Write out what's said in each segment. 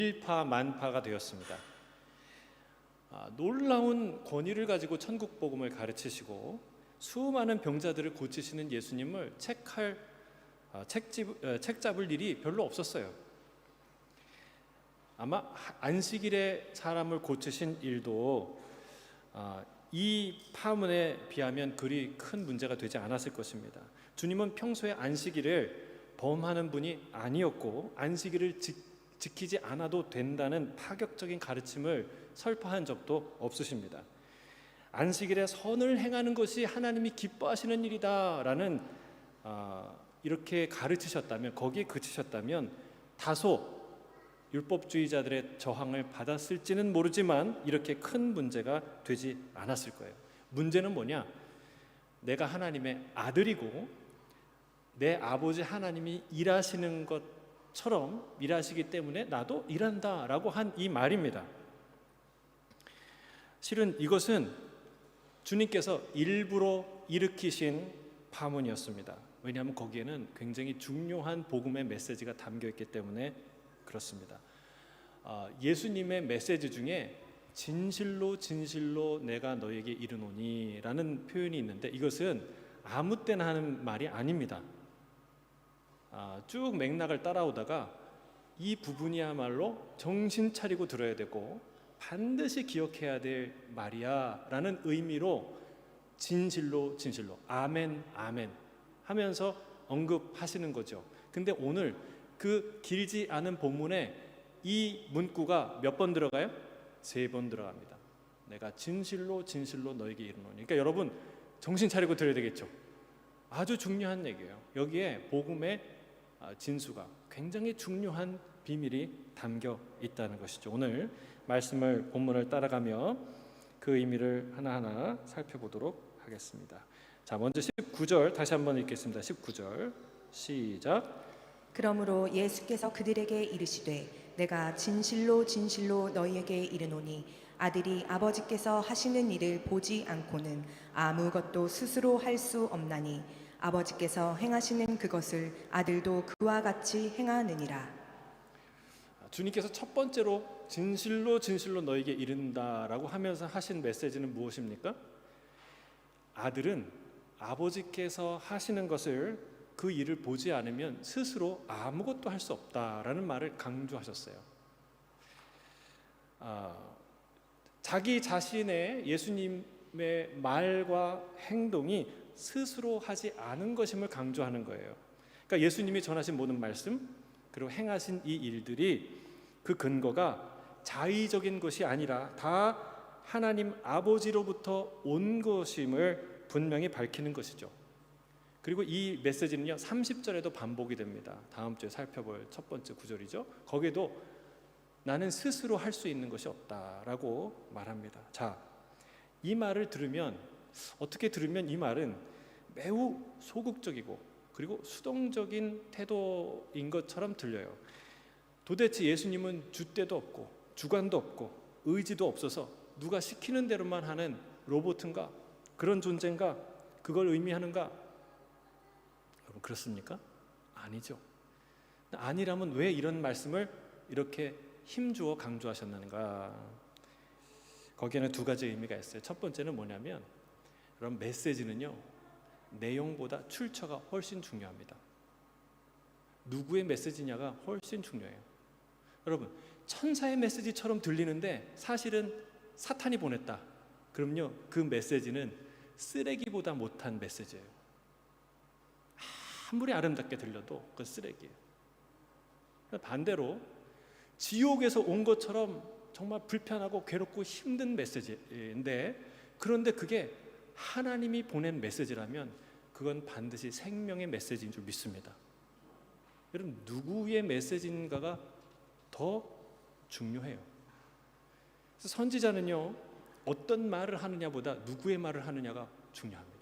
일파만파가 되었습니다. 놀라운 권위를 가지고 천국 복음을 가르치시고 수많은 병자들을 고치시는 예수님을 책 잡을 일이 별로 없었어요. 아마 안식일에 사람을 고치신 일도 이 파문에 비하면 그리 큰 문제가 되지 않았을 것입니다. 주님은 평소에 안식일을 범하는 분이 아니었고 안식일을 지키지 않아도 된다는 파격적인 가르침을 설파한 적도 없으십니다. 안식일에 선을 행하는 것이 하나님이 기뻐하시는 일이다라는 이렇게 가르치셨다면, 거기에 그치셨다면 다소 율법주의자들의 저항을 받았을지는 모르지만 이렇게 큰 문제가 되지 않았을 거예요. 문제는 뭐냐? 내가 하나님의 아들이고 내 아버지 하나님이 일하시는 것처럼 일하시기 때문에 나도 일한다라고 한 이 말입니다. 실은 이것은 주님께서 일부러 일으키신 파문이었습니다. 왜냐하면 거기에는 굉장히 중요한 복음의 메시지가 담겨있기 때문에 그렇습니다. 예수님의 메시지 중에 진실로 진실로 내가 너에게 이르노니 라는 표현이 있는데 이것은 아무 때나 하는 말이 아닙니다. 쭉 맥락을 따라오다가 이 부분이야말로 정신 차리고 들어야 되고 반드시 기억해야 될 말이야 라는 의미로 진실로 진실로 아멘 아멘 하면서 언급하시는 거죠. 근데 오늘 그 길지 않은 본문에 이 문구가 몇 번 들어가요? 3번 들어갑니다. 내가 진실로 진실로 너에게 이르노니. 그러니까 여러분 정신 차리고 들어야 되겠죠. 아주 중요한 얘기예요. 여기에 복음의 진수가 굉장히 중요한 비밀이 담겨 있다는 것이죠. 오늘 말씀을 본문을 따라가며 그 의미를 하나하나 살펴보도록 하겠습니다. 자, 먼저 19절 다시 한번 읽겠습니다. 19절 시작. 그러므로 예수께서 그들에게 이르시되 내가 진실로 진실로 너희에게 이르노니 아들이 아버지께서 하시는 일을 보지 않고는 아무것도 스스로 할 수 없나니 아버지께서 행하시는 그것을 아들도 그와 같이 행하느니라. 주님께서 첫 번째로 진실로 진실로 너에게 이른다라고 하면서 하신 메시지는 무엇입니까? 아들은 아버지께서 하시는 것을 그 일을 보지 않으면 스스로 아무것도 할 수 없다라는 말을 강조하셨어요. 자기 자신의 예수님의 말과 행동이 스스로 하지 않은 것임을 강조하는 거예요. 그러니까 예수님이 전하신 모든 말씀 그리고 행하신 이 일들이 그 근거가 자의적인 것이 아니라 다 하나님 아버지로부터 온 것임을 분명히 밝히는 것이죠. 그리고 이 메시지는요 30절에도 반복이 됩니다. 다음 주에 살펴볼 첫 번째 구절이죠. 거기에도 나는 스스로 할 수 있는 것이 없다라고 말합니다. 자, 이 말을 들으면 어떻게 들으면 이 말은 매우 소극적이고 그리고 수동적인 태도인 것처럼 들려요. 도대체 예수님은 주대도 없고 주관도 없고 의지도 없어서 누가 시키는 대로만 하는 로봇인가? 그런 존재인가? 그걸 의미하는가? 여러분 그렇습니까? 아니죠. 아니라면 왜 이런 말씀을 이렇게 힘주어 강조하셨는가? 거기에는 두 가지 의미가 있어요. 첫 번째는 뭐냐면 그런 메시지는요 내용보다 출처가 훨씬 중요합니다. 누구의 메시지냐가 훨씬 중요해요. 여러분 천사의 메시지처럼 들리는데 사실은 사탄이 보냈다. 그럼요 그 메시지는 쓰레기보다 못한 메시지예요. 아무리 아름답게 들려도 그건 쓰레기예요. 반대로 지옥에서 온 것처럼 정말 불편하고 괴롭고 힘든 메시지인데 그런데 그게 하나님이 보낸 메시지라면 그건 반드시 생명의 메시지인 줄 믿습니다. 여러분 누구의 메시지인가가 더 중요해요. 그래서 선지자는요 어떤 말을 하느냐보다 누구의 말을 하느냐가 중요합니다.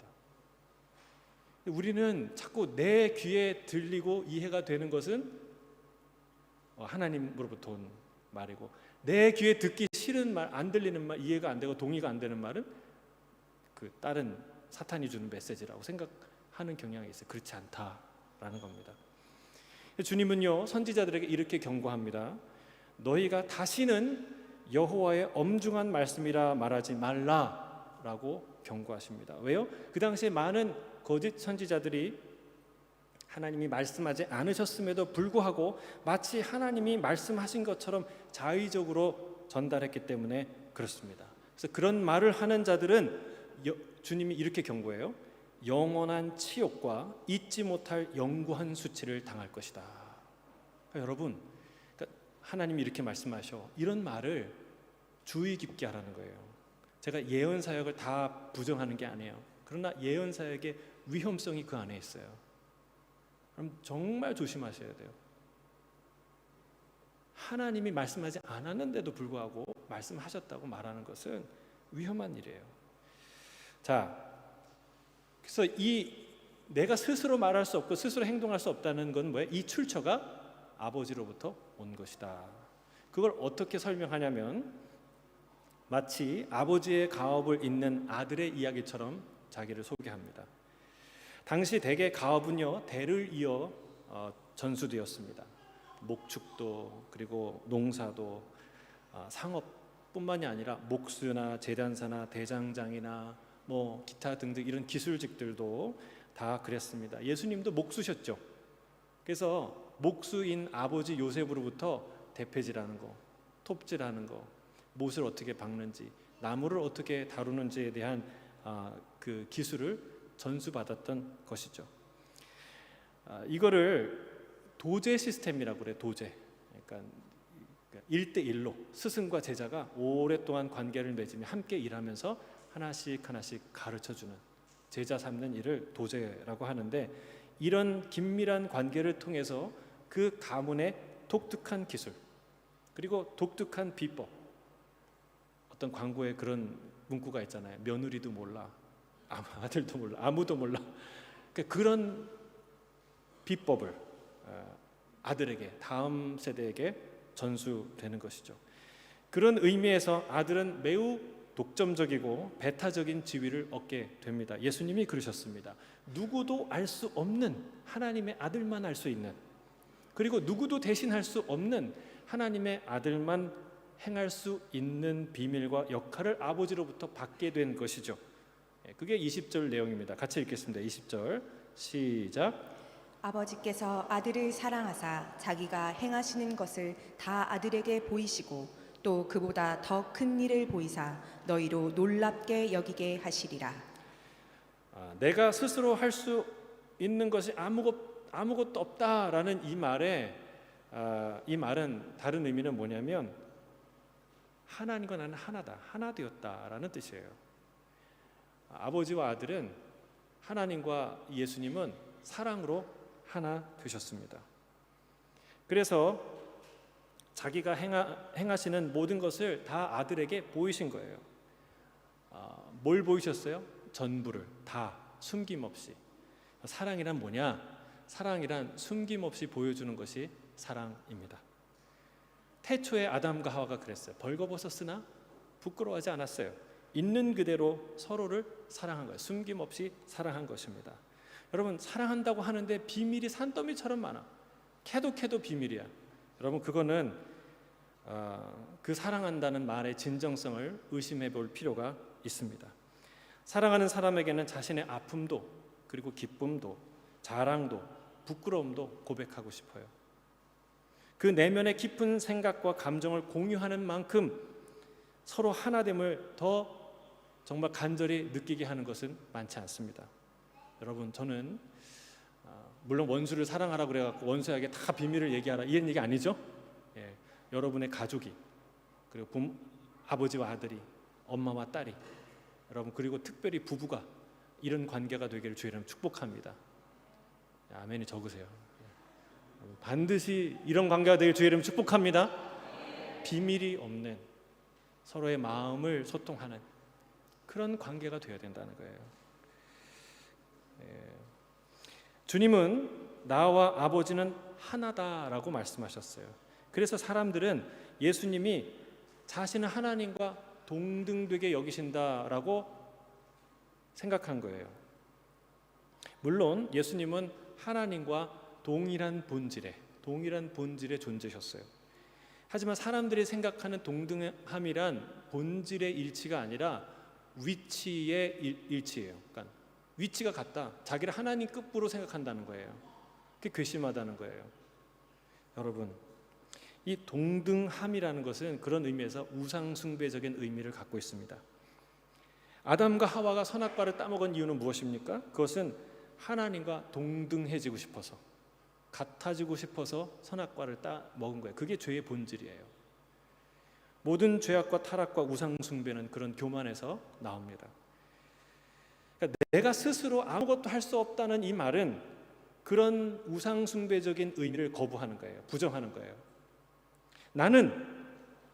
우리는 자꾸 내 귀에 들리고 이해가 되는 것은 하나님으로부터 온 말이고 내 귀에 듣기 싫은 말, 안 들리는 말, 이해가 안 되고 동의가 안 되는 말은 그 다른 사탄이 주는 메시지라고 생각하는 경향이 있어요. 그렇지 않다라는 겁니다. 주님은요 선지자들에게 이렇게 경고합니다. 너희가 다시는 여호와의 엄중한 말씀이라 말하지 말라라고 경고하십니다. 왜요? 그 당시에 많은 거짓 선지자들이 하나님이 말씀하지 않으셨음에도 불구하고 마치 하나님이 말씀하신 것처럼 자의적으로 전달했기 때문에 그렇습니다. 그래서 그런 말을 하는 자들은 주님이 이렇게 경고해요. 영원한 치욕과 잊지 못할 영구한 수치를 당할 것이다. 그러니까 여러분, 하나님이 이렇게 말씀하셔. 이런 말을 주의 깊게 하라는 거예요. 제가 예언 사역을 다 부정하는 게 아니에요. 그러나 예언 사역의 위험성이 그 안에 있어요. 그럼 정말 조심하셔야 돼요. 하나님이 말씀하지 않았는데도 불구하고 말씀하셨다고 말하는 것은 위험한 일이에요. 자, 그래서 내가 스스로 말할 수 없고 스스로 행동할 수 없다는 건 뭐예요? 이 출처가 아버지로부터 온 것이다. 그걸 어떻게 설명하냐면 마치 아버지의 가업을 잇는 아들의 이야기처럼 자기를 소개합니다. 당시 대개 가업은요, 대를 이어 전수되었습니다. 목축도 그리고 농사도 상업뿐만이 아니라 목수나 제단사나 대장장이나 뭐 기타 등등 이런 기술직들도 다 그랬습니다. 예수님도 목수셨죠. 그래서 목수인 아버지 요셉으로부터 대패질하는 거, 톱질하는 거, 못을 어떻게 박는지, 나무를 어떻게 다루는지에 대한 그 기술을 전수받았던 것이죠. 이거를 도제 시스템이라고 그래요. 도제. 그러니까 1대1로 스승과 제자가 오랫동안 관계를 맺으며 함께 일하면서 하나씩 가르쳐주는, 제자 삼는 일을 도제라고 하는데, 이런 긴밀한 관계를 통해서 그 가문의 독특한 기술 그리고 독특한 비법, 어떤 광고에 그런 문구가 있잖아요. 며느리도 몰라, 아들도 몰라, 아무도 몰라. 그런 비법을 아들에게, 다음 세대에게 전수되는 것이죠. 그런 의미에서 아들은 매우 독점적이고 배타적인 지위를 얻게 됩니다. 예수님이 그러셨습니다. 누구도 알 수 없는 하나님의 아들만 알 수 있는, 그리고 누구도 대신할 수 없는 하나님의 아들만 행할 수 있는 비밀과 역할을 아버지로부터 받게 된 것이죠. 그게 20절 내용입니다. 같이 읽겠습니다. 20절 시작. 아버지께서 아들을 사랑하사 자기가 행하시는 것을 다 아들에게 보이시고 또 그보다 더 큰 일을 보이사 너희로 놀랍게 여기게 하시리라. 내가 스스로 할 수 있는 것이 아무것도 없다라는 이 말은 다른 의미는 뭐냐면 하나님과 나는 하나다, 하나 되었다라는 뜻이에요. 아버지와 아들은, 하나님과 예수님은 사랑으로 하나 되셨습니다. 그래서 자기가 행하시는 모든 것을 다 아들에게 보이신 거예요. 뭘 보이셨어요? 전부를 다, 숨김없이. 사랑이란 뭐냐? 사랑이란 숨김없이 보여주는 것이 사랑입니다. 태초에 아담과 하와가 그랬어요. 벌거벗었으나 부끄러워하지 않았어요. 있는 그대로 서로를 사랑한 거예요. 숨김없이 사랑한 것입니다. 여러분, 사랑한다고 하는데 비밀이 산더미처럼 많아. 캐도 비밀이야. 여러분, 그거는 그 사랑한다는 말의 진정성을 의심해 볼 필요가 있습니다. 사랑하는 사람에게는 자신의 아픔도, 그리고 기쁨도, 자랑도, 부끄러움도 고백하고 싶어요. 그 내면의 깊은 생각과 감정을 공유하는 만큼 서로 하나됨을 더 정말 간절히 느끼게 하는 것은 많지 않습니다. 여러분, 저는 물론 원수를 사랑하라 그래갖고 원수에게 다 비밀을 얘기하라 이런 얘기 아니죠. 여러분의 가족이, 그리고 아버지와 아들이, 엄마와 딸이, 여러분, 그리고 특별히 부부가 이런 관계가 되기를 주의 이름으로 축복합니다. 아멘이 적으세요. 반드시 이런 관계가 되길 주의 이름으로 축복합니다. 비밀이 없는, 서로의 마음을 소통하는 그런 관계가 되어야 된다는 거예요. 주님은 나와 아버지는 하나다라고 말씀하셨어요. 그래서 사람들은 예수님이 자신을 하나님과 동등되게 여기신다라고 생각한 거예요. 물론 예수님은 하나님과 동일한 본질의 존재셨어요. 하지만 사람들이 생각하는 동등함이란 본질의 일치가 아니라 위치의 일치예요. 그러니까 위치가 같다. 자기를 하나님 급부로 생각한다는 거예요. 그게 괘씸하다는 거예요. 여러분, 이 동등함이라는 것은 그런 의미에서 우상숭배적인 의미를 갖고 있습니다. 아담과 하와가 선악과를 따먹은 이유는 무엇입니까? 그것은 하나님과 동등해지고 싶어서, 같아지고 싶어서 선악과를 따먹은 거예요. 그게 죄의 본질이에요. 모든 죄악과 타락과 우상숭배는 그런 교만에서 나옵니다. 그러니까 내가 스스로 아무것도 할 수 없다는 이 말은 그런 우상숭배적인 의미를 거부하는 거예요. 부정하는 거예요. 나는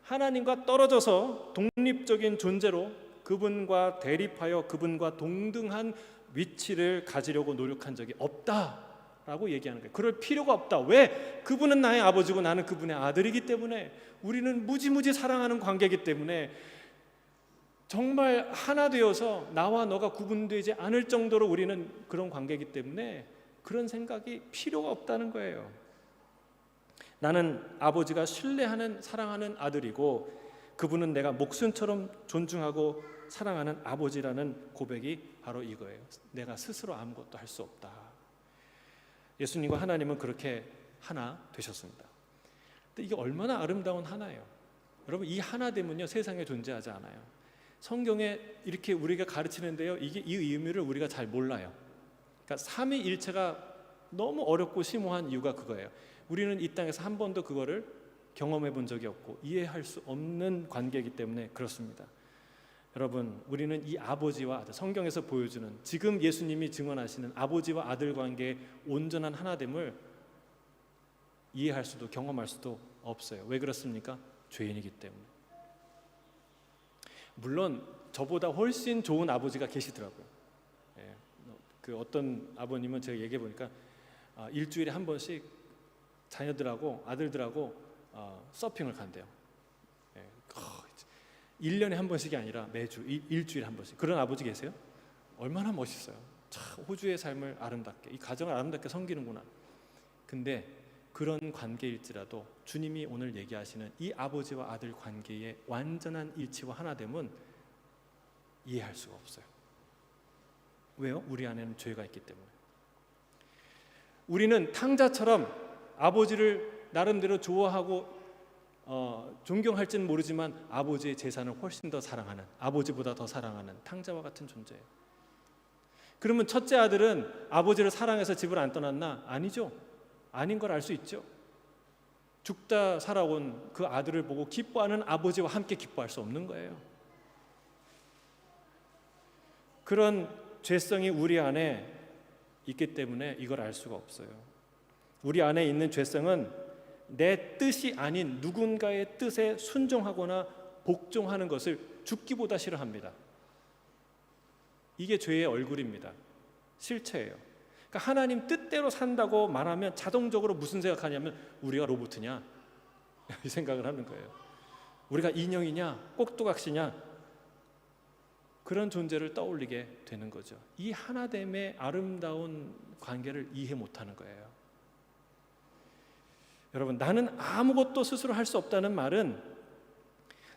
하나님과 떨어져서 독립적인 존재로 그분과 대립하여 그분과 동등한 위치를 가지려고 노력한 적이 없다라고 얘기하는 거예요. 그럴 필요가 없다. 왜? 그분은 나의 아버지고 나는 그분의 아들이기 때문에, 우리는 무지무지 사랑하는 관계이기 때문에, 정말 하나 되어서 나와 너가 구분되지 않을 정도로 우리는 그런 관계이기 때문에 그런 생각이 필요가 없다는 거예요. 나는 아버지가 신뢰하는 사랑하는 아들이고 그분은 내가 목숨처럼 존중하고 사랑하는 아버지라는 고백이 바로 이거예요. 내가 스스로 아무것도 할 수 없다. 예수님과 하나님은 그렇게 하나 되셨습니다. 근데 이게 얼마나 아름다운 하나예요. 여러분, 이 하나됨은요 세상에 존재하지 않아요. 성경에 이렇게 우리가 가르치는데요, 이 의미를 우리가 잘 몰라요. 그러니까 삼위일체가 너무 어렵고 심오한 이유가 그거예요. 우리는 이 땅에서 한 번도 그거를 경험해 본 적이 없고 이해할 수 없는 관계이기 때문에 그렇습니다. 여러분, 우리는 이 아버지와 아들, 성경에서 보여주는 지금 예수님이 증언하시는 아버지와 아들 관계의 온전한 하나됨을 이해할 수도 경험할 수도 없어요. 왜 그렇습니까? 죄인이기 때문에. 물론 저보다 훨씬 좋은 아버지가 계시더라고요. 그 어떤 아버님은 제가 얘기해 보니까 일주일에 한 번씩 자녀들하고 아들들하고 서핑을 간대요. 1년에 한 번씩이 아니라 매주 일주일에 한 번씩. 그런 아버지 계세요? 얼마나 멋있어요. 참 호주의 삶을 아름답게, 이 가정을 아름답게 섬기는구나. 근데 그런 관계일지라도 주님이 오늘 얘기하시는 이 아버지와 아들 관계의 완전한 일치와 하나됨은 이해할 수가 없어요. 왜요? 우리 안에는 죄가 있기 때문에. 우리는 탕자처럼 아버지를 나름대로 좋아하고 존경할지는 모르지만 아버지의 재산을 훨씬 더 사랑하는, 아버지보다 더 사랑하는 탕자와 같은 존재예요. 그러면 첫째 아들은 아버지를 사랑해서 집을 안 떠났나? 아니죠. 아닌 걸 알 수 있죠. 죽다 살아온 그 아들을 보고 기뻐하는 아버지와 함께 기뻐할 수 없는 거예요. 그런 죄성이 우리 안에 있기 때문에 이걸 알 수가 없어요. 우리 안에 있는 죄성은 내 뜻이 아닌 누군가의 뜻에 순종하거나 복종하는 것을 죽기보다 싫어합니다. 이게 죄의 얼굴입니다. 실체예요. 그러니까 하나님 뜻대로 산다고 말하면 자동적으로 무슨 생각하냐면 우리가 로봇이냐 이 생각을 하는 거예요. 우리가 인형이냐 꼭두각시냐 그런 존재를 떠올리게 되는 거죠. 이 하나됨의 아름다운 관계를 이해 못하는 거예요. 여러분, 나는 아무것도 스스로 할 수 없다는 말은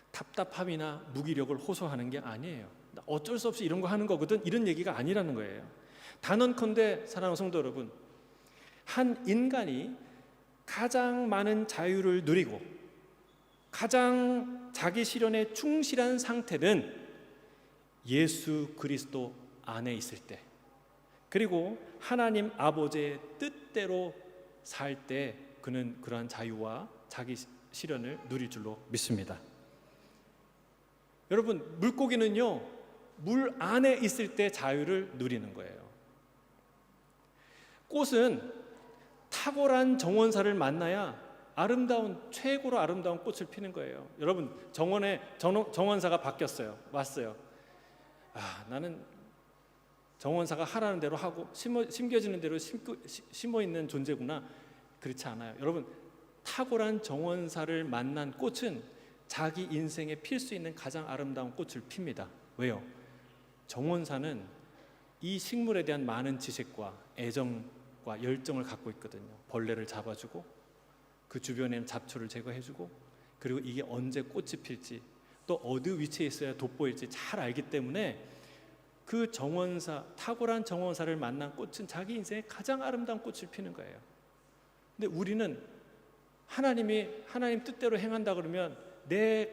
답답함이나 무기력을 호소하는 게 아니에요. 어쩔 수 없이 이런 거 하는 거거든, 이런 얘기가 아니라는 거예요. 단언컨대 사랑하는 성도 여러분, 한 인간이 가장 많은 자유를 누리고 가장 자기 실현에 충실한 상태는 예수 그리스도 안에 있을 때, 그리고 하나님 아버지의 뜻대로 살 때 그는 그러한 자유와 자기 실현을 누릴 줄로 믿습니다. 여러분, 물고기는요 물 안에 있을 때 자유를 누리는 거예요. 꽃은 탁월한 정원사를 만나야 최고로 아름다운 꽃을 피는 거예요. 여러분, 정원사가 바뀌었어요. 왔어요. 나는 정원사가 하라는 대로 하고 심겨지는 대로 심어 있는 존재구나. 그렇지 않아요. 여러분, 탁월한 정원사를 만난 꽃은 자기 인생에 필 수 있는 가장 아름다운 꽃을 핍니다. 왜요? 정원사는 이 식물에 대한 많은 지식과 애정과 열정을 갖고 있거든요. 벌레를 잡아주고 그 주변에 있는 잡초를 제거해주고 그리고 이게 언제 꽃이 필지, 또 어디 위치에 있어야 돋보일지 잘 알기 때문에 그 정원사, 탁월한 정원사를 만난 꽃은 자기 인생의 가장 아름다운 꽃을 피는 거예요. 근데 우리는 하나님 뜻대로 행한다 그러면 내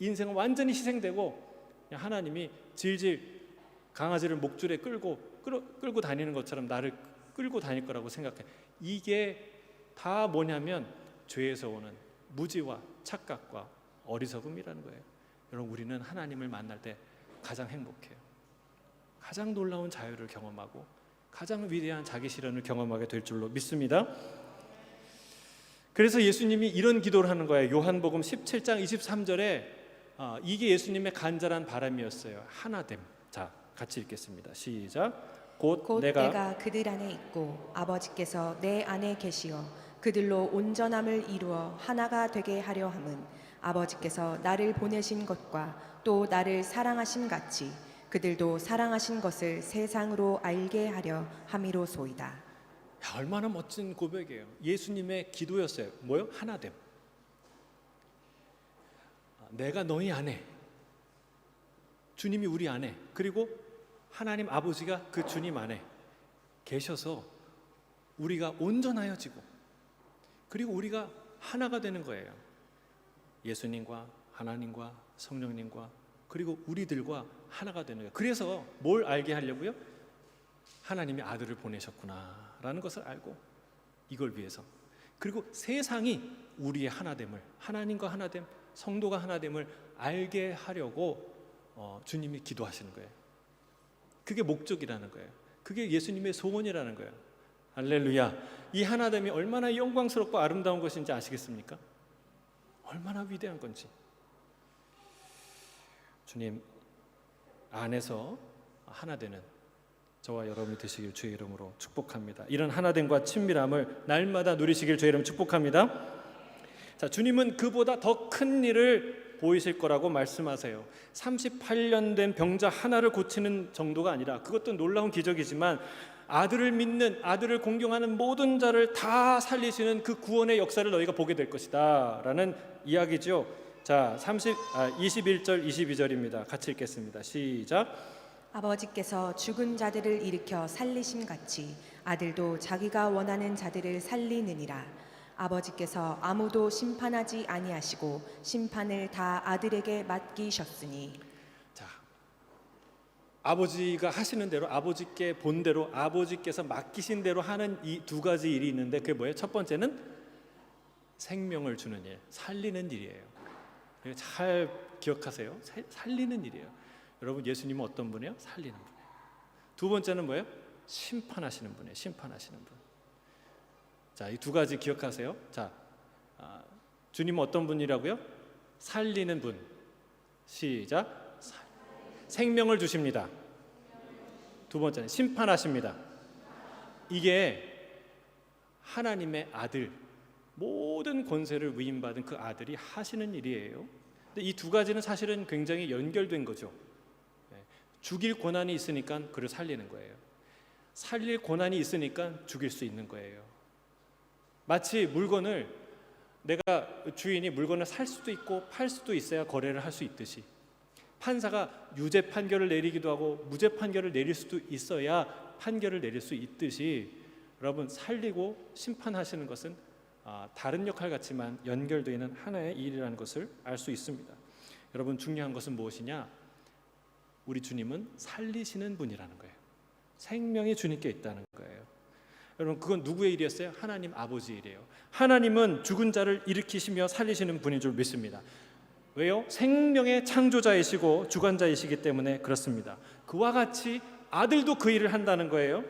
인생은 완전히 희생되고 그냥 하나님이 질질 강아지를 목줄에 끌고 다니는 것처럼 나를 끌고 다닐 거라고 생각해. 이게 다 뭐냐면 죄에서 오는 무지와 착각과 어리석음이라는 거예요. 여러분, 우리는 하나님을 만날 때 가장 행복해요. 가장 놀라운 자유를 경험하고 가장 위대한 자기 실현을 경험하게 될 줄로 믿습니다. 그래서 예수님이 이런 기도를 하는 거예요. 요한복음 17장 23절에 이게 예수님의 간절한 바람이었어요. 하나됨. 자, 같이 읽겠습니다. 시작. 곧 내가 그들 안에 있고 아버지께서 내 안에 계시어 그들로 온전함을 이루어 하나가 되게 하려 함은 아버지께서 나를 보내신 것과 또 나를 사랑하신 같이 그들도 사랑하신 것을 세상으로 알게 하려 함이로소이다. 야, 얼마나 멋진 고백이에요. 예수님의 기도였어요. 뭐요? 하나됨. 내가 너희 안에, 주님이 우리 안에, 그리고 하나님 아버지가 그 주님 안에 계셔서 우리가 온전하여지고, 그리고 우리가 하나가 되는 거예요. 예수님과 하나님과 성령님과 그리고 우리들과 하나가 되는 거예요. 그래서 뭘 알게 하려고요? 하나님이 아들을 보내셨구나라는 것을 알고, 이걸 위해서, 그리고 세상이 우리의 하나됨을, 하나님과 하나됨, 성도가 하나됨을 알게 하려고 주님이 기도하시는 거예요. 그게 목적이라는 거예요. 그게 예수님의 소원이라는 거예요. 할렐루야. 이 하나됨이 얼마나 영광스럽고 아름다운 것인지 아시겠습니까? 얼마나 위대한 건지. 주님 안에서 하나 되는 저와 여러분이 되시길 주의 이름으로 축복합니다. 이런 하나됨과 친밀함을 날마다 누리시길 주의 이름 축복합니다. 자, 주님은 그보다 더 큰 일을 보이실 거라고 말씀하세요. 38년 된 병자 하나를 고치는 정도가 아니라, 그것도 놀라운 기적이지만 아들을 믿는, 아들을 공경하는 모든 자를 다 살리시는 그 구원의 역사를 너희가 보게 될 것이다 라는 이야기죠. 자, 21절 22절입니다. 같이 읽겠습니다. 시작. 아버지께서 죽은 자들을 일으켜 살리심 같이 아들도 자기가 원하는 자들을 살리느니라. 아버지께서 아무도 심판하지 아니하시고 심판을 다 아들에게 맡기셨으니. 자, 아버지가 하시는 대로, 아버지께 본 대로, 아버지께서 맡기신 대로 하는 이 두 가지 일이 있는데, 그게 뭐예요? 첫 번째는 생명을 주는 일, 살리는 일이에요. 잘 기억하세요. 살리는 일이에요. 여러분, 예수님은 어떤 분이에요? 살리는 분이에요. 두 번째는 뭐예요? 심판하시는 분이에요. 심판하시는 분. 자, 이 두 가지 기억하세요. 자, 주님은 어떤 분이라고요? 살리는 분. 시작. 생명을 주십니다. 두 번째는 심판하십니다. 이게 하나님의 아들, 모든 권세를 위임받은 그 아들이 하시는 일이에요. 근데 이 두 가지는 사실은 굉장히 연결된 거죠. 죽일 권한이 있으니까 그를 살리는 거예요. 살릴 권한이 있으니까 죽일 수 있는 거예요. 마치 물건을, 내가 주인이 물건을 살 수도 있고 팔 수도 있어야 거래를 할 수 있듯이, 판사가 유죄 판결을 내리기도 하고 무죄 판결을 내릴 수도 있어야 판결을 내릴 수 있듯이, 여러분, 살리고 심판하시는 것은 다른 역할 같지만 연결되어 있는 하나의 일이라는 것을 알 수 있습니다. 여러분, 중요한 것은 무엇이냐? 우리 주님은 살리시는 분이라는 거예요. 생명이 주님께 있다는 거예요. 여러분, 그건 누구의 일이었어요? 하나님 아버지 일이에요. 하나님은 죽은 자를 일으키시며 살리시는 분인 줄 믿습니다. 왜요? 생명의 창조자이시고 주관자이시기 때문에 그렇습니다. 그와 같이 아들도 그 일을 한다는 거예요.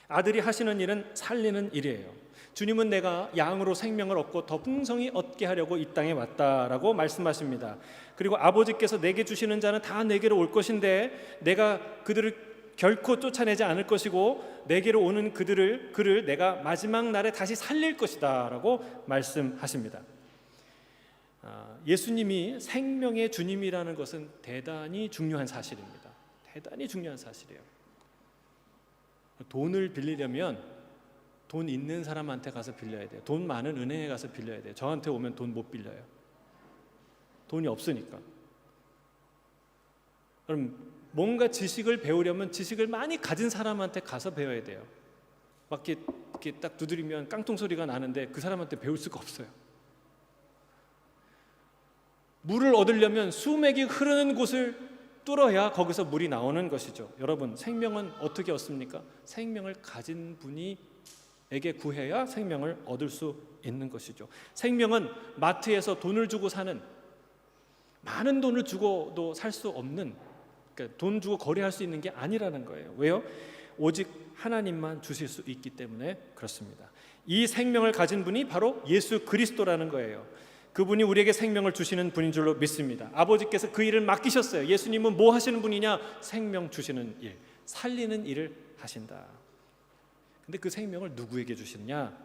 아들이 하시는 일은 살리는 일이에요. 주님은 내가 양으로 생명을 얻고 더 풍성히 얻게 하려고 이 땅에 왔다라고 말씀하십니다. 그리고 아버지께서 내게 주시는 자는 다 내게로 올 것인데 내가 그들을 결코 쫓아내지 않을 것이고 내게로 오는 그를 내가 마지막 날에 다시 살릴 것이다 라고 말씀하십니다. 예수님이 생명의 주님이라는 것은 대단히 중요한 사실입니다. 대단히 중요한 사실이에요. 돈을 빌리려면 돈 있는 사람한테 가서 빌려야 돼요. 돈 많은 은행에 가서 빌려야 돼요. 저한테 오면 돈 못 빌려요. 돈이 없으니까. 그럼 뭔가 지식을 배우려면 지식을 많이 가진 사람한테 가서 배워야 돼요. 막 이렇게 딱 두드리면 깡통 소리가 나는데 그 사람한테 배울 수가 없어요. 물을 얻으려면 수맥이 흐르는 곳을 뚫어야 거기서 물이 나오는 것이죠. 여러분, 생명은 어떻게 얻습니까? 생명을 가진 분이에게 구해야 생명을 얻을 수 있는 것이죠. 생명은 마트에서 돈을 주고 사는, 많은 돈을 주고도 살 수 없는, 그러니까 돈 주고 거래할 수 있는 게 아니라는 거예요. 왜요? 오직 하나님만 주실 수 있기 때문에 그렇습니다. 이 생명을 가진 분이 바로 예수 그리스도라는 거예요. 그분이 우리에게 생명을 주시는 분인 줄로 믿습니다. 아버지께서 그 일을 맡기셨어요. 예수님은 뭐 하시는 분이냐? 생명 주시는 일, 살리는 일을 하신다. 근데 그 생명을 누구에게 주시느냐?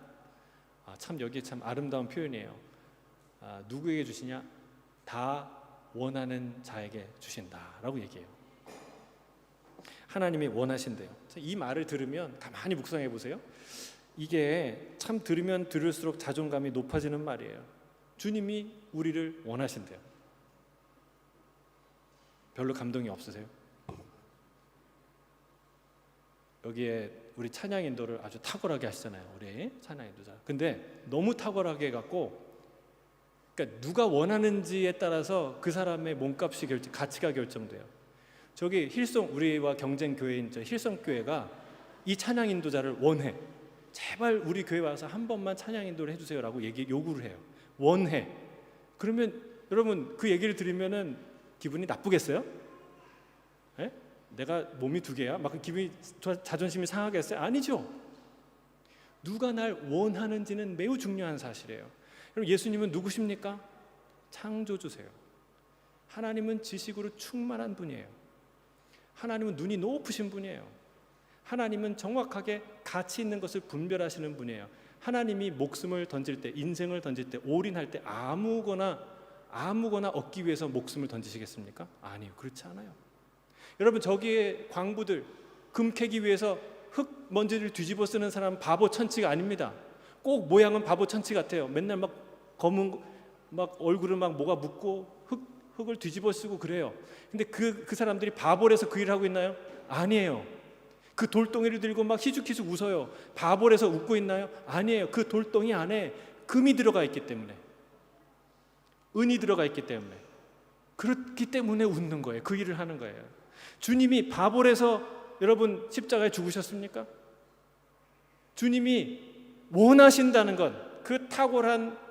참 여기 참 아름다운 표현이에요. 누구에게 주시냐? 다 원하는 자에게 주신다라고 얘기해요. 하나님이 원하신대요. 이 말을 들으면 가만히 묵상해 보세요. 이게 참 들으면 들을수록 자존감이 높아지는 말이에요. 주님이 우리를 원하신대요. 별로 감동이 없으세요? 여기에 우리 찬양 인도를 아주 탁월하게 하시잖아요. 우리 찬양 인도자. 근데 너무 탁월하게 해갖고, 그러니까 누가 원하는지에 따라서 그 사람의 몸값이 가치가 결정돼요. 저기 힐송, 우리와 경쟁 교회인 저 힐송 교회가 이 찬양 인도자를 원해. 제발 우리 교회 와서 한 번만 찬양 인도를 해주세요라고 요구를 해요. 원해. 그러면 여러분 그 얘기를 들으면은 기분이 나쁘겠어요? 에? 내가 몸이 두 개야? 막 기분이 자존심이 상하겠어요? 아니죠. 누가 날 원하는지는 매우 중요한 사실이에요. 여러분, 예수님은 누구십니까? 창조주세요. 하나님은 지식으로 충만한 분이에요. 하나님은 눈이 높으신 분이에요. 하나님은 정확하게 가치 있는 것을 분별하시는 분이에요. 하나님이 목숨을 던질 때, 인생을 던질 때, 올인할 때 아무거나 얻기 위해서 목숨을 던지시겠습니까? 아니요, 그렇지 않아요. 여러분, 저기에 광부들 금 캐기 위해서 흙 먼지를 뒤집어 쓰는 사람 바보 천치가 아닙니다. 꼭 모양은 바보 천치 같아요. 맨날 막 검은 막 얼굴은 막 뭐가 묻고 흙을 뒤집어 쓰고 그래요. 근데 그 사람들이 바보라서 그 일을 하고 있나요? 아니에요. 그 돌덩이를 들고 막 희죽희죽 웃어요. 바보라서 웃고 있나요? 아니에요. 그 돌덩이 안에 금이 들어가 있기 때문에, 은이 들어가 있기 때문에, 그렇기 때문에 웃는 거예요. 그 일을 하는 거예요. 주님이 바보라서 여러분 십자가에 죽으셨습니까? 주님이 원하신다는 건 그 탁월한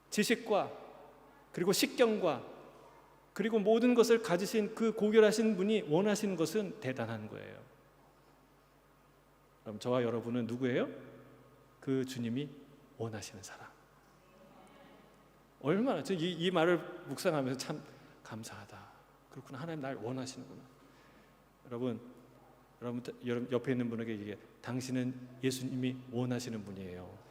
지식과 그리고 식견과 그리고 모든 것을 가지신 그 고결하신 분이 원하시는 것은 대단한 거예요. 그럼 저와 여러분은 누구예요? 그 주님이 원하시는 사람. 얼마나 이 말을 묵상하면서 참 감사하다. 그렇구나. 하나님 날 원하시는구나. 여러분 옆에 있는 분에게 얘기해. 당신은 예수님이 원하시는 분이에요.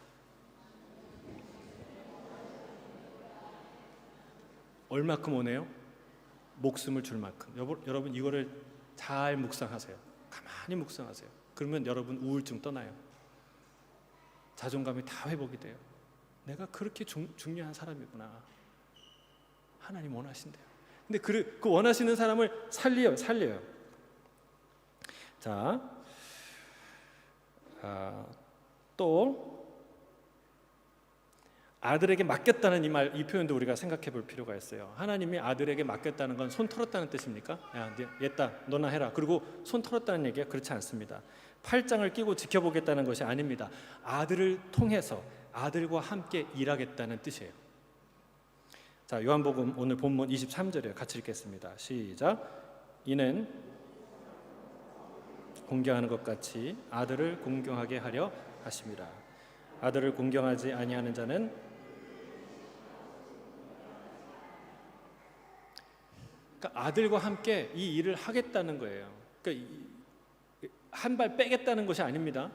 얼마큼 원해요? 목숨을 줄 만큼. 여러분 이거를 잘 묵상하세요. 가만히 묵상하세요. 그러면 여러분 우울증 떠나요. 자존감이 다 회복이 돼요. 내가 그렇게 중요한 사람이구나. 하나님 원하신대요. 근데 그 원하시는 사람을 살려요. 자, 또 아들에게 맡겼다는 이 표현도 우리가 생각해 볼 필요가 있어요. 하나님이 아들에게 맡겼다는 건 손 털었다는 뜻입니까? 야, 얘다 너나 해라. 그리고 손 털었다는 얘기가 그렇지 않습니다. 팔짱을 끼고 지켜보겠다는 것이 아닙니다. 아들을 통해서 아들과 함께 일하겠다는 뜻이에요. 자, 요한복음 오늘 본문 23절에 같이 읽겠습니다. 시작. 이는 공경하는 것 같이 아들을 공경하게 하려 하심이라. 아들을 공경하지 아니하는 자는 그러니까 아들과 함께 이 일을 하겠다는 거예요. 그러니까 한 발 빼겠다는 것이 아닙니다.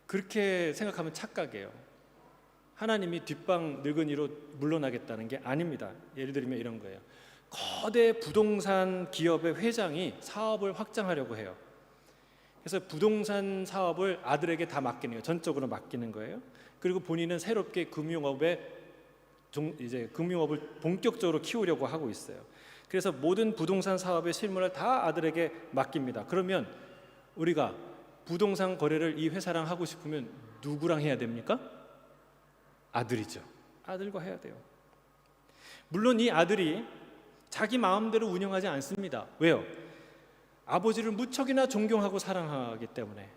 그렇게 생각하면 착각이에요. 하나님이 뒷방 늙은이로 물러나겠다는 게 아닙니다. 예를 들면 이런 거예요. 거대 부동산 기업의 회장이 사업을 확장하려고 해요. 그래서 부동산 사업을 아들에게 다 맡기는 거예요. 전적으로 맡기는 거예요. 그리고 본인은 새롭게 금융업에 이제 금융업을 본격적으로 키우려고 하고 있어요. 그래서 모든 부동산 사업의 실무를 다 아들에게 맡깁니다. 그러면 우리가 부동산 거래를 이 회사랑 하고 싶으면 누구랑 해야 됩니까? 아들이죠. 아들과 해야 돼요. 물론 이 아들이 자기 마음대로 운영하지 않습니다. 왜요? 아버지를 무척이나 존경하고 사랑하기 때문에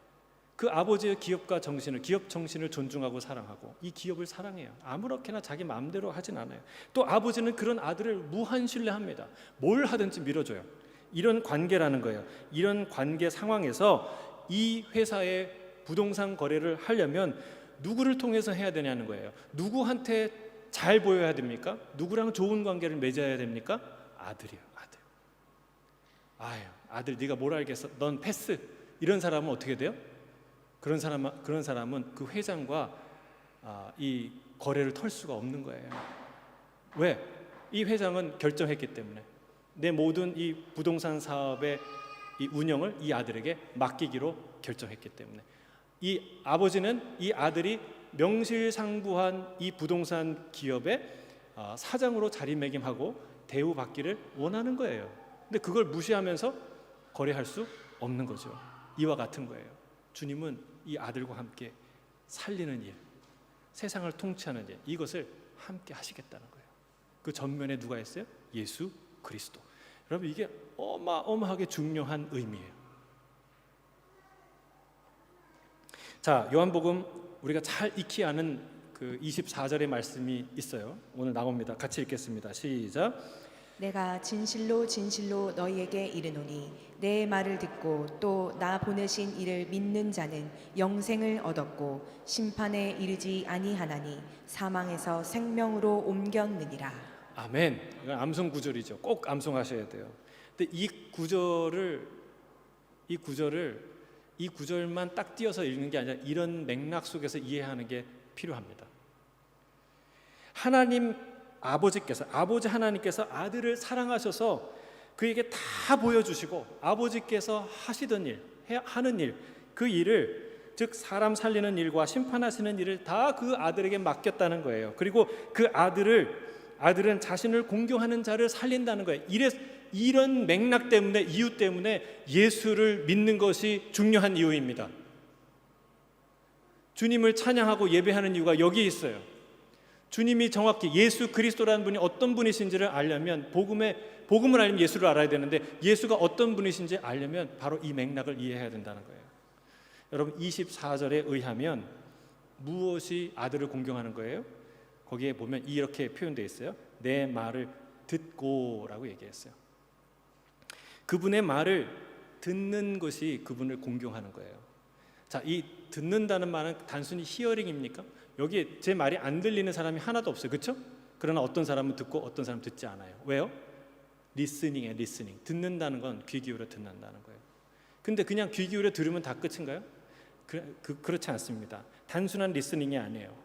그 아버지의 기업 정신을 존중하고 사랑하고 이 기업을 사랑해요. 아무렇게나 자기 마음대로 하진 않아요. 또 아버지는 그런 아들을 무한 신뢰합니다. 뭘 하든지 밀어줘요. 이런 관계라는 거예요. 이런 관계 상황에서 이 회사의 부동산 거래를 하려면 누구를 통해서 해야 되냐는 거예요. 누구한테 잘 보여야 됩니까? 누구랑 좋은 관계를 맺어야 됩니까? 아들이요, 아들. 아유, 아들 네가 뭘 알겠어? 넌 패스. 이런 사람은 어떻게 돼요? 그런 사람은 그 회장과 이 거래를 털 수가 없는 거예요. 왜? 이 회장은 결정했기 때문에 내 모든 이 부동산 사업의 이 운영을 이 아들에게 맡기기로 결정했기 때문에 이 아버지는 이 아들이 명실상부한 이 부동산 기업의 사장으로 자리매김하고 대우받기를 원하는 거예요. 근데 그걸 무시하면서 거래할 수 없는 거죠. 이와 같은 거예요. 주님은 이 아들과 함께 살리는 일, 세상을 통치하는 일, 이것을 함께 하시겠다는 거예요. 그 전면에 누가 있어요? 예수 그리스도. 여러분, 이게 어마어마하게 중요한 의미예요. 자, 요한복음 우리가 잘 익히 아는 그 24절의 말씀이 있어요. 오늘 나옵니다. 같이 읽겠습니다. 시작. 내가 진실로 진실로 너희에게 이르노니 내 말을 듣고 또 나 보내신 이를 믿는 자는 영생을 얻었고 심판에 이르지 아니하나니 사망에서 생명으로 옮겼느니라. 아멘. 이건 암송 구절이죠. 꼭 암송하셔야 돼요. 근데 이 구절만 딱 띄어서 읽는 게 아니라 이런 맥락 속에서 이해하는 게 필요합니다. 아버지 하나님께서 아들을 사랑하셔서 그에게 다 보여주시고 아버지께서 하는 일, 그 일을, 즉 사람 살리는 일과 심판하시는 일을 다 그 아들에게 맡겼다는 거예요. 그리고 그 아들은 자신을 공경하는 자를 살린다는 거예요. 이런 맥락 때문에, 이유 때문에 예수를 믿는 것이 중요한 이유입니다. 주님을 찬양하고 예배하는 이유가 여기에 있어요. 주님이 정확히 예수 그리스도라는 분이 어떤 분이신지를 알려면 복음을 알면 예수를 알아야 되는데 예수가 어떤 분이신지 알려면 바로 이 맥락을 이해해야 된다는 거예요. 여러분, 24절에 의하면 무엇이 아들을 공경하는 거예요? 거기에 보면 이렇게 표현되어 있어요. 내 말을 듣고라고 얘기했어요. 그분의 말을 듣는 것이 그분을 공경하는 거예요. 자, 이 듣는다는 말은 단순히 히어링입니까? 여기에 제 말이 안 들리는 사람이 하나도 없어요. 그렇죠? 그러나 어떤 사람은 듣고 어떤 사람은 듣지 않아요. 왜요? 리스닝이에요. 리스닝. 듣는다는 건 귀 기울여 듣는다는 거예요. 근데 그냥 귀 기울여 들으면 다 끝인가요? 그렇지 않습니다. 단순한 리스닝이 아니에요.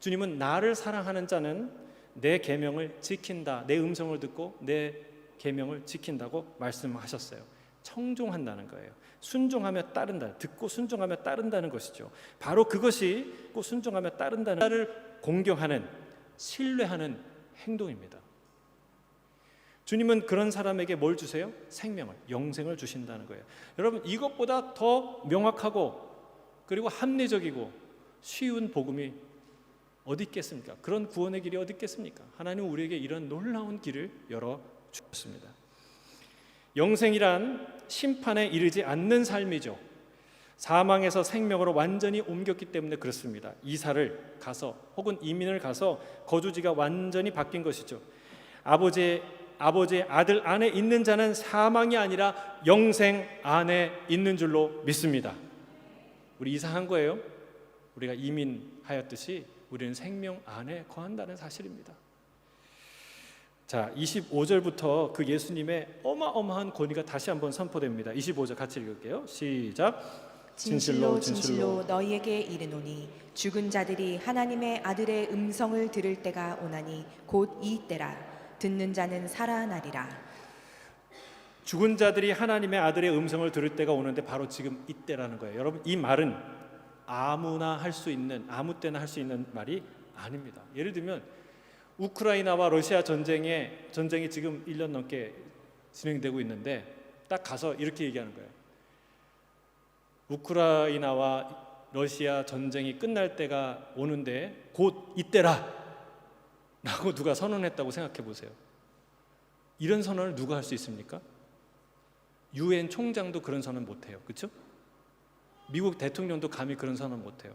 주님은 나를 사랑하는 자는 내 계명을 지킨다. 내 음성을 듣고 내 계명을 지킨다고 말씀하셨어요. 청종한다는 거예요. 순종하며 따른다. 듣고 순종하며 따른다는 것이죠. 바로 그것이 꼭 순종하며 따른다는 나를 공경하는, 신뢰하는 행동입니다. 주님은 그런 사람에게 뭘 주세요? 생명을, 영생을 주신다는 거예요. 여러분, 이것보다 더 명확하고 그리고 합리적이고 쉬운 복음이 어디 있겠습니까? 그런 구원의 길이 어디 있겠습니까? 하나님은 우리에게 이런 놀라운 길을 열어 주셨습니다. 영생이란 심판에 이르지 않는 삶이죠. 사망에서 생명으로 완전히 옮겼기 때문에 그렇습니다. 이사를 가서 혹은 이민을 가서 거주지가 완전히 바뀐 것이죠. 아버지의 아들 안에 있는 자는 사망이 아니라 영생 안에 있는 줄로 믿습니다. 우리 이사한 거예요. 우리가 이민하였듯이 우리는 생명 안에 거한다는 사실입니다. 자, 25절부터 그 예수님의 어마어마한 권위가 다시 한번 선포됩니다. 25절 같이 읽을게요. 시작. 진실로 진실로 너희에게 이르노니 죽은 자들이 하나님의 아들의 음성을 들을 때가 오나니 곧 이 때라. 듣는 자는 살아나리라. 죽은 자들이 하나님의 아들의 음성을 들을 때가 오는데 바로 지금 이때라는 거예요. 여러분, 이 말은 아무 때나 할 수 있는 말이 아닙니다. 예를 들면 우크라이나와 러시아 전쟁이 지금 1년 넘게 진행되고 있는데 딱 가서 이렇게 얘기하는 거예요. 우크라이나와 러시아 전쟁이 끝날 때가 오는데 곧 이때라 라고 누가 선언했다고 생각해 보세요. 이런 선언을 누가 할 수 있습니까? UN 총장도 그런 선언 못해요. 그렇죠? 미국 대통령도 감히 그런 선언 못해요.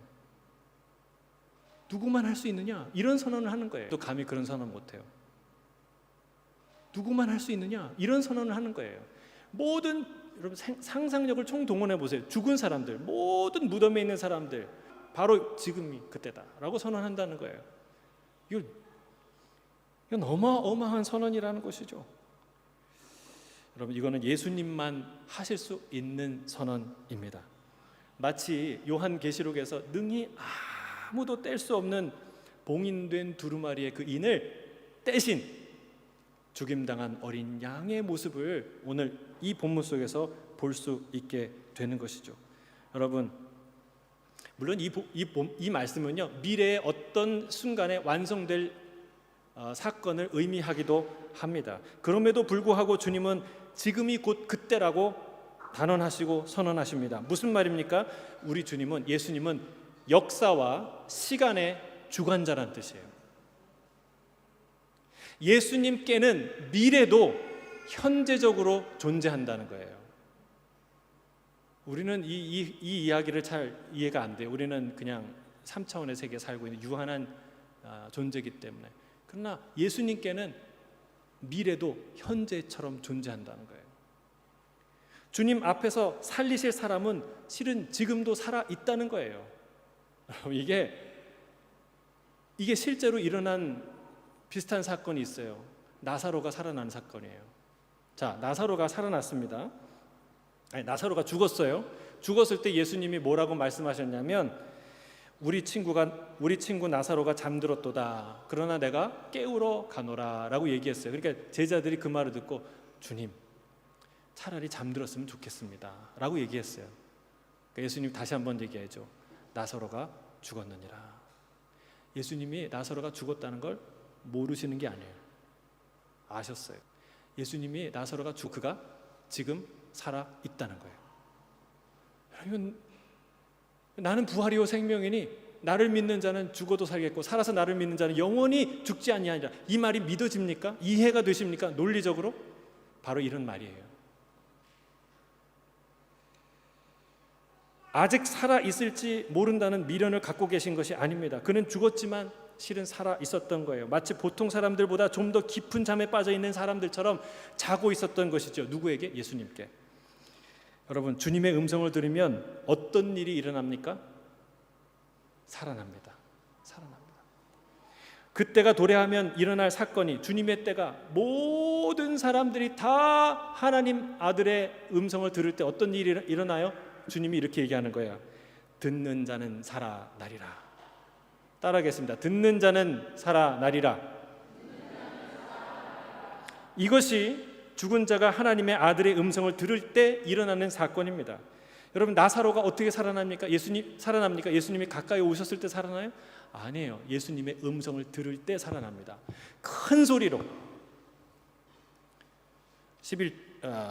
누구만 할 수 있느냐? 이런 선언을 하는 거예요. 또 감히 그런 선언 못해요. 누구만 할 수 있느냐? 이런 선언을 하는 거예요. 모든 여러분 상상력을 총동원해 보세요. 죽은 사람들, 모든 무덤에 있는 사람들, 바로 지금이 그때다라고 선언한다는 거예요. 이건 어마어마한 선언이라는 것이죠. 여러분, 이거는 예수님만 하실 수 있는 선언입니다. 마치 요한계시록에서 능히 아무도 뗄 수 없는 봉인된 두루마리의 그 인을 떼신 죽임당한 어린 양의 모습을 오늘 이 본문 속에서 볼 수 있게 되는 것이죠. 여러분, 물론 이 말씀은요, 미래의 어떤 순간에 완성될 사건을 의미하기도 합니다. 그럼에도 불구하고 주님은 지금이 곧 그때라고 단언하시고 선언하십니다. 무슨 말입니까? 우리 주님은, 예수님은 역사와 시간의 주관자란 뜻이에요. 예수님께는 미래도 현재적으로 존재한다는 거예요. 우리는 이 이야기를 잘 이해가 안 돼요. 우리는 그냥 3차원의 세계에 살고 있는 유한한 존재이기 때문에. 그러나 예수님께는 미래도 현재처럼 존재한다는 거예요. 주님 앞에서 살리실 사람은 실은 지금도 살아 있다는 거예요. 이게 실제로 일어난 비슷한 사건이 있어요. 나사로가 살아난 사건이에요. 자, 나사로가 살아났습니다. 나사로가 죽었어요. 죽었을 때 예수님이 뭐라고 말씀하셨냐면, 우리 친구 나사로가 잠들었도다. 그러나 내가 깨우러 가노라라고 얘기했어요. 그러니까 제자들이 그 말을 듣고, 주님, 차라리 잠들었으면 좋겠습니다라고 얘기했어요. 그러니까 예수님 다시 한번 얘기해줘. 나사로가 죽었느니라. 예수님이 나사로가 죽었다는 걸 모르시는 게 아니에요. 아셨어요. 예수님이 나사로가 그가 지금 살아 있다는 거예요. 여러분, 나는 부활이요 생명이니 나를 믿는 자는 죽어도 살겠고 살아서 나를 믿는 자는 영원히 죽지 아니하리라. 이 말이 믿어집니까? 이해가 되십니까? 논리적으로? 바로 이런 말이에요. 아직 살아 있을지 모른다는 미련을 갖고 계신 것이 아닙니다. 그는 죽었지만 실은 살아 있었던 거예요. 마치 보통 사람들보다 좀 더 깊은 잠에 빠져 있는 사람들처럼 자고 있었던 것이죠. 누구에게? 예수님께. 여러분, 주님의 음성을 들으면 어떤 일이 일어납니까? 살아납니다. 그때가 도래하면 일어날 사건이, 주님의 때가, 모든 사람들이 다 하나님 아들의 음성을 들을 때 어떤 일이 일어나요? 주님이 이렇게 얘기하는 거예요. 듣는 자는 살아나리라. 따라하겠습니다. 듣는 자는 살아나리라. 이것이 죽은 자가 하나님의 아들의 음성을 들을 때 일어나는 사건입니다. 여러분, 나사로가 어떻게 살아납니까? 예수님이 가까이 오셨을 때 살아나요? 아니에요. 예수님의 음성을 들을 때 살아납니다. 큰 소리로.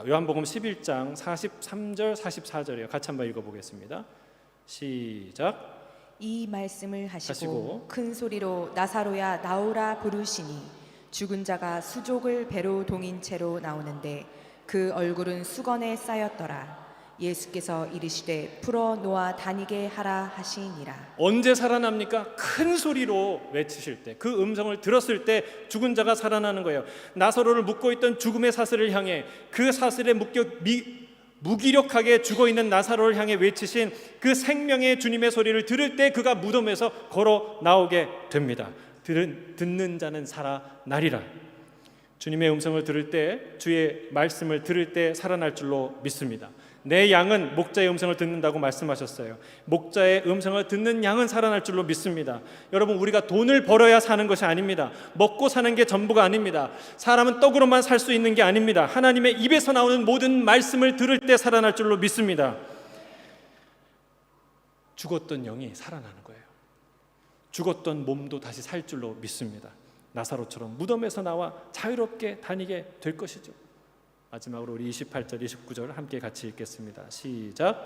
요한복음 11장 43절 44절이에요. 같이 한번 읽어보겠습니다. 시작. 이 말씀을 하시고 큰 소리로 나사로야 나오라 부르시니 죽은 자가 수족을 배로 동인 채로 나오는데 그 얼굴은 수건에 쌓였더라. 예수께서 이르시되 풀어 놓아 다니게 하라 하시니라. 언제 살아납니까? 큰 소리로 외치실 때, 그 음성을 들었을 때 죽은 자가 살아나는 거예요. 나사로를 묶고 있던 죽음의 사슬을 향해, 그 사슬에 묶여 무기력하게 죽어있는 나사로를 향해 외치신 그 생명의 주님의 소리를 들을 때 그가 무덤에서 걸어 나오게 됩니다. 듣는 자는 살아나리라. 주님의 음성을 들을 때, 주의 말씀을 들을 때 살아날 줄로 믿습니다. 내 양은 목자의 음성을 듣는다고 말씀하셨어요. 목자의 음성을 듣는 양은 살아날 줄로 믿습니다. 여러분, 우리가 돈을 벌어야 사는 것이 아닙니다. 먹고 사는 게 전부가 아닙니다. 사람은 떡으로만 살 수 있는 게 아닙니다. 하나님의 입에서 나오는 모든 말씀을 들을 때 살아날 줄로 믿습니다. 죽었던 영이 살아나는 거예요. 죽었던 몸도 다시 살 줄로 믿습니다. 나사로처럼 무덤에서 나와 자유롭게 다니게 될 것이죠. 마지막으로 우리 28절, 29절 함께 같이 읽겠습니다. 시작.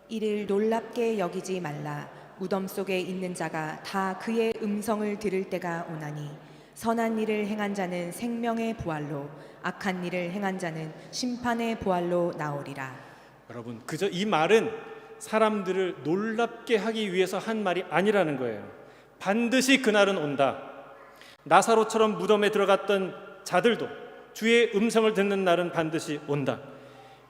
이를 놀랍게 여기지 말라. 무덤 속에 있는 자가 다 그의 음성을 들을 때가 오나니 선한 일을 행한 자는 생명의 부활로 악한 일을 행한 자는 심판의 부활로 나오리라. 여러분, 그저 이 말은 사람들을 놀랍게 하기 위해서 한 말이 아니라는 거예요. 반드시 그날은 온다. 나사로처럼 무덤에 들어갔던 자들도 주의 음성을 듣는 날은 반드시 온다.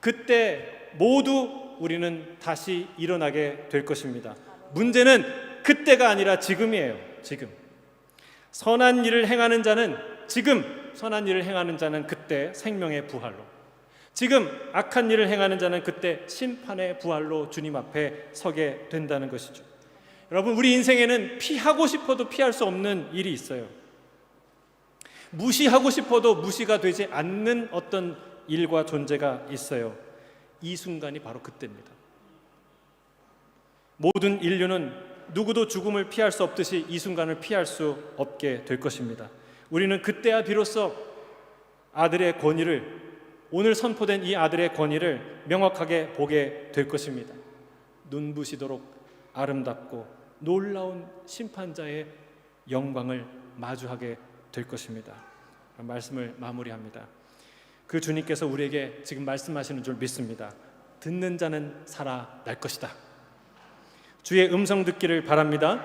그때 모두 우리는 다시 일어나게 될 것입니다. 문제는 그때가 아니라 지금이에요. 지금. 선한 일을 행하는 자는 지금, 선한 일을 행하는 자는 그때 생명의 부활로, 지금 악한 일을 행하는 자는 그때 심판의 부활로 주님 앞에 서게 된다는 것이죠. 여러분, 우리 인생에는 피하고 싶어도 피할 수 없는 일이 있어요. 무시하고 싶어도 무시가 되지 않는 어떤 일과 존재가 있어요. 이 순간이 바로 그때입니다. 모든 인류는 누구도 죽음을 피할 수 없듯이 이 순간을 피할 수 없게 될 것입니다. 우리는 그때야 비로소 아들의 권위를, 오늘 선포된 이 아들의 권위를 명확하게 보게 될 것입니다. 눈부시도록 아름답고 놀라운 심판자의 영광을 마주하게 될 것입니다. 말씀을 마무리합니다. 그 주님께서 우리에게 지금 말씀하시는 줄 믿습니다. 듣는 자는 살아날 것이다. 주의 음성 듣기를 바랍니다.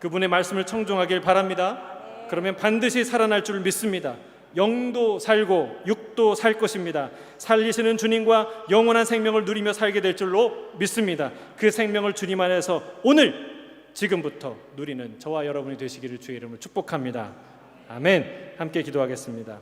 그분의 말씀을 청종하길 바랍니다. 그러면 반드시 살아날 줄 믿습니다. 영도 살고 육도 살 것입니다. 살리시는 주님과 영원한 생명을 누리며 살게 될 줄로 믿습니다. 그 생명을 주님 안에서 오늘 지금부터 누리는 저와 여러분이 되시기를 주의 이름으로 축복합니다. 아멘. 함께 기도하겠습니다.